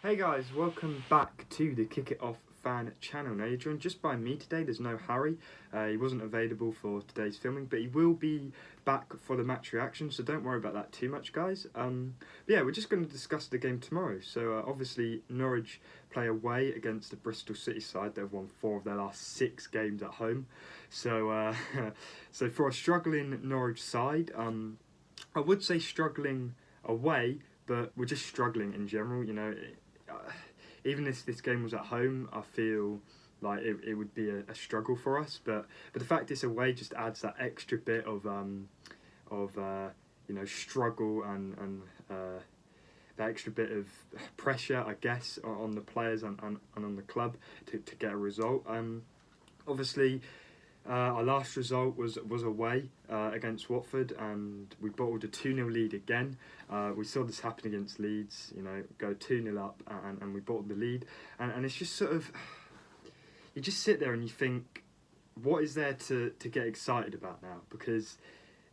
Hey guys, welcome back to the Kick It Off fan channel. Now you're joined just by me today. There's no Harry. He wasn't available for today's filming, but he will be back for the match reaction, so don't worry about that too much, guys. But yeah, we're just going to discuss the game tomorrow. So obviously Norwich play away against the Bristol City side. They've won 4 of their last 6 games at home. So so for a struggling Norwich side, I would say struggling away, but we're just struggling in general. Even if this game was at home, I feel like it would be a struggle for us. But the fact it's away just adds that extra bit of struggle and that extra bit of pressure, I guess, on the players and on the club to get a result. Obviously, our last result was away against Watford, and we bottled a 2-0 lead again. We saw this happen against Leeds, go 2-0 up, and we bottled the lead. And it's just sort of, you just sit there and you think, what is there to get excited about now? Because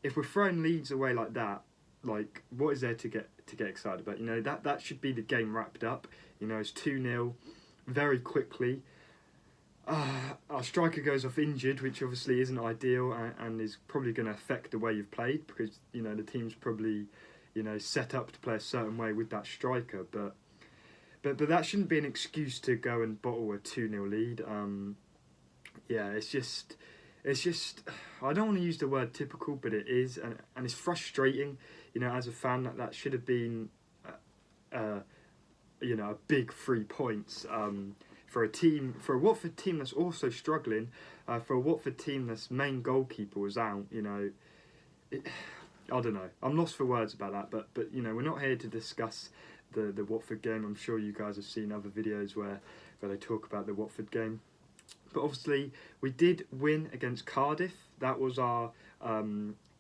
if we're throwing leads away like that, like, what is there to get excited about? That should be the game wrapped up. It's 2-0 very quickly. Our striker goes off injured, which obviously isn't ideal and is probably going to affect the way you've played, because the team's probably set up to play a certain way with that striker. But that shouldn't be an excuse to go and bottle a 2-0 lead. It's just I don't want to use the word typical, but it is, and it's frustrating. As a fan, that should have been a big 3 points. For a Watford team that's also struggling, for a Watford team that's main goalkeeper was out, I don't know. I'm lost for words about that, but we're not here to discuss the Watford game. I'm sure you guys have seen other videos where they talk about the Watford game. But obviously, we did win against Cardiff. That was our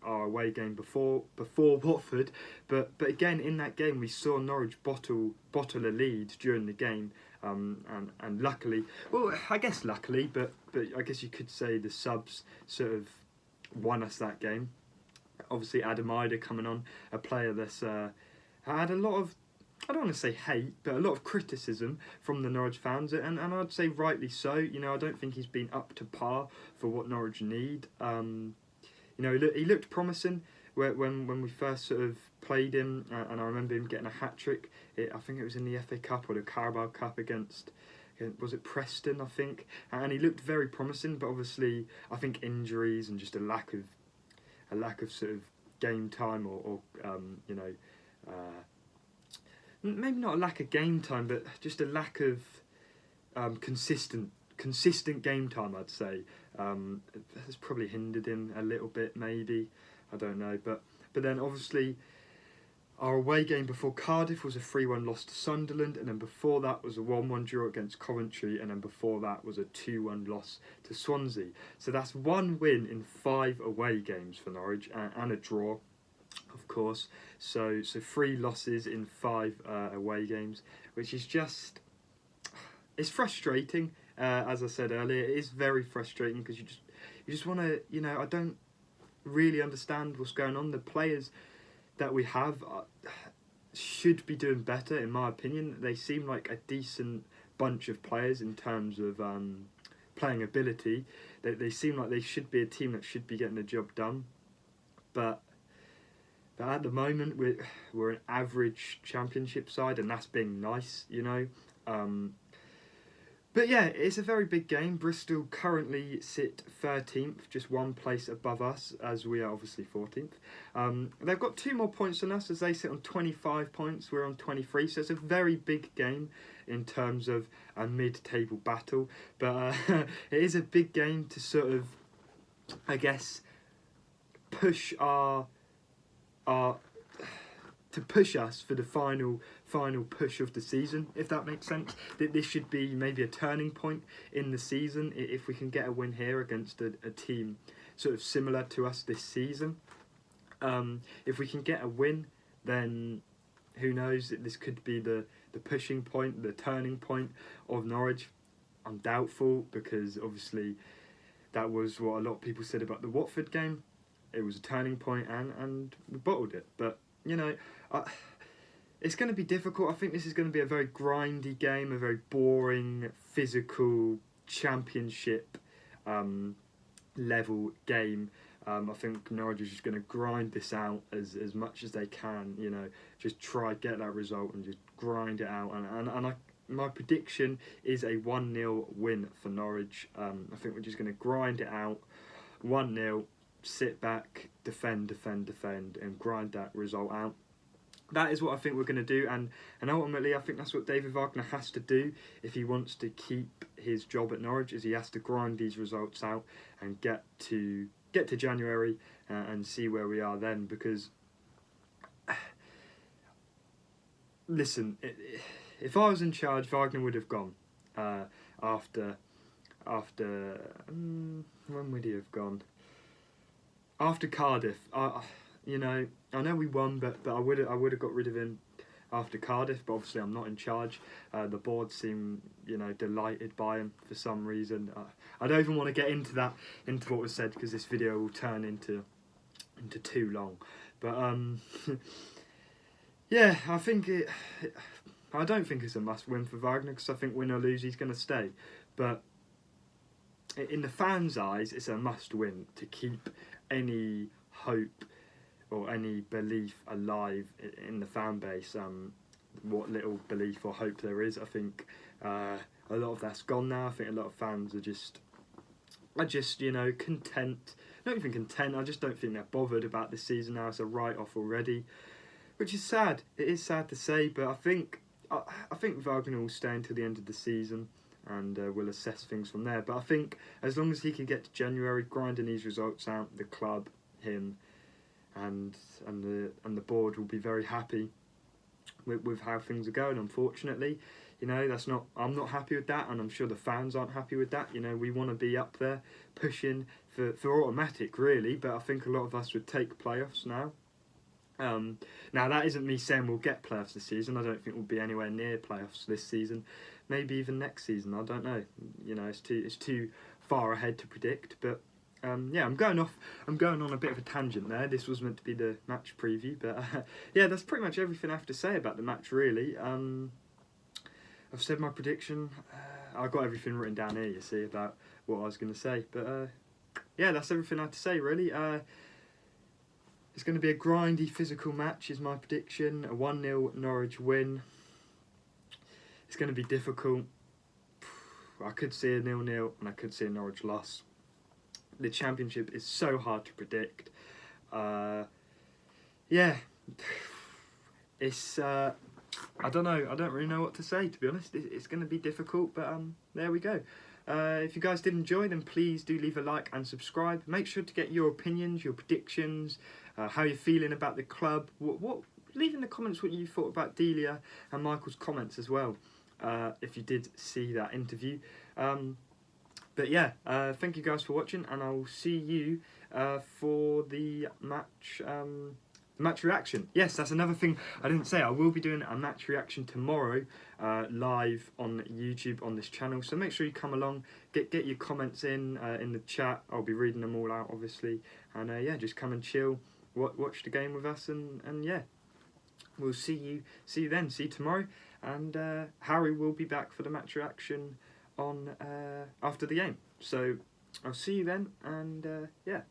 away game before Watford. But again, in that game, we saw Norwich bottle a lead during the game. And luckily, well, I guess luckily, but I guess you could say the subs sort of won us that game. Obviously, Adam Ida coming on, a player that's had a lot of, I don't want to say hate, but a lot of criticism from the Norwich fans, and I'd say rightly so. I don't think he's been up to par for what Norwich need. He looked promising when we first sort of played him, and I remember him getting a hat-trick. I think it was in the FA Cup or the Carabao Cup against, was it Preston, I think? And he looked very promising, but obviously I think injuries and just a lack of sort of game time or maybe not a lack of game time, but just a lack of consistent game time, I'd say. Has probably hindered him a little bit, maybe. I don't know, but then obviously our away game before Cardiff was a 3-1 loss to Sunderland, and then before that was a 1-1 draw against Coventry, and then before that was a 2-1 loss to Swansea. So that's 1 win in 5 away games for Norwich, and a draw, of course. So 3 losses in 5 away games, which is just, it's frustrating. As I said earlier, it is very frustrating because you just want to, I don't really understand what's going on. The players that we have should be doing better, in my opinion. They seem like a decent bunch of players in terms of playing ability. They seem like they should be a team that should be getting the job done. But at the moment, we're an average championship side, and that's being nice, But yeah, it's a very big game. Bristol currently sit 13th, just 1 place above us, as we are obviously 14th. They've got 2 more points than us, as they sit on 25 points. We're on 23, so it's a very big game in terms of a mid-table battle. But it is a big game to sort of, I guess, push to push us for the final push of the season, if that makes sense. This should be maybe a turning point in the season if we can get a win here against a team sort of similar to us this season. If we can get a win, then who knows, this could be the pushing point, the turning point of Norwich. I'm doubtful, because obviously that was what a lot of people said about the Watford game. It was a turning point, and we bottled it. But it's going to be difficult. I think this is going to be a very grindy game, a very boring, physical, championship level game. I think Norwich is just going to grind this out as much as they can, you know, just try get that result and just grind it out. My prediction is a 1-0 win for Norwich. I think we're just going to grind it out, 1-0, sit back, defend, and grind that result out. That is what I think we're going to do, and ultimately I think that's what David Wagner has to do if he wants to keep his job at Norwich, is he has to grind these results out and get to January and see where we are then. Because listen, if I was in charge, Wagner would have gone after when would he have gone? After Cardiff. You know, I know we won, but I would have got rid of him after Cardiff. But obviously, I'm not in charge. The board seem, you know, delighted by him for some reason. I don't even want to get into what was said, because this video will turn into too long. But yeah, I think I don't think it's a must-win for Wagner, because I think win or lose, he's going to stay. But in the fans' eyes, it's a must-win to keep any hope or any belief alive in the fan base. What little belief or hope there is, I think a lot of that's gone now. I think a lot of fans are just you know, content. Not even content. I just don't think they're bothered about this season now. It's a write-off already, which is sad. It is sad to say, but I think Wagner will stay until the end of the season, and we'll assess things from there. But I think as long as he can get to January, grinding these results out, the club, him, and the board will be very happy with how things are going. Unfortunately, you know, I'm not happy with that, and I'm sure the fans aren't happy with that. You know, we want to be up there pushing for automatic, really, but I think a lot of us would take playoffs now. Now that isn't me saying we'll get playoffs this season. I don't think we'll be anywhere near playoffs this season. Maybe even next season. I don't know. You know, it's too far ahead to predict. But yeah, I'm going on a bit of a tangent there. This was meant to be the match preview, but yeah, that's pretty much everything I have to say about the match, really. I've said my prediction. I've got everything written down here, you see, about what I was going to say. But yeah, that's everything I have to say, really. It's going to be a grindy, physical match, is my prediction. A 1-0 Norwich win. It's going to be difficult. I could see a 0-0 and I could see a Norwich loss. The Championship is so hard to predict. Yeah, it's I don't know. I don't really know what to say, to be honest. It's going to be difficult, but there we go. If you guys did enjoy, then please do leave a like and subscribe. Make sure to get your opinions, your predictions, how you're feeling about the club. Leave in the comments what you thought about Delia and Michael's comments as well, if you did see that interview. But yeah, thank you guys for watching, and I will see you for the match match reaction. Yes, that's another thing I didn't say. I will be doing a match reaction tomorrow, live on YouTube on this channel. So make sure you come along, get your comments in the chat. I'll be reading them all out, obviously, and yeah, just come and chill, watch the game with us, and yeah, we'll see you then. See you tomorrow, and Harry will be back for the match reaction on after the game. So I'll see you then, and yeah.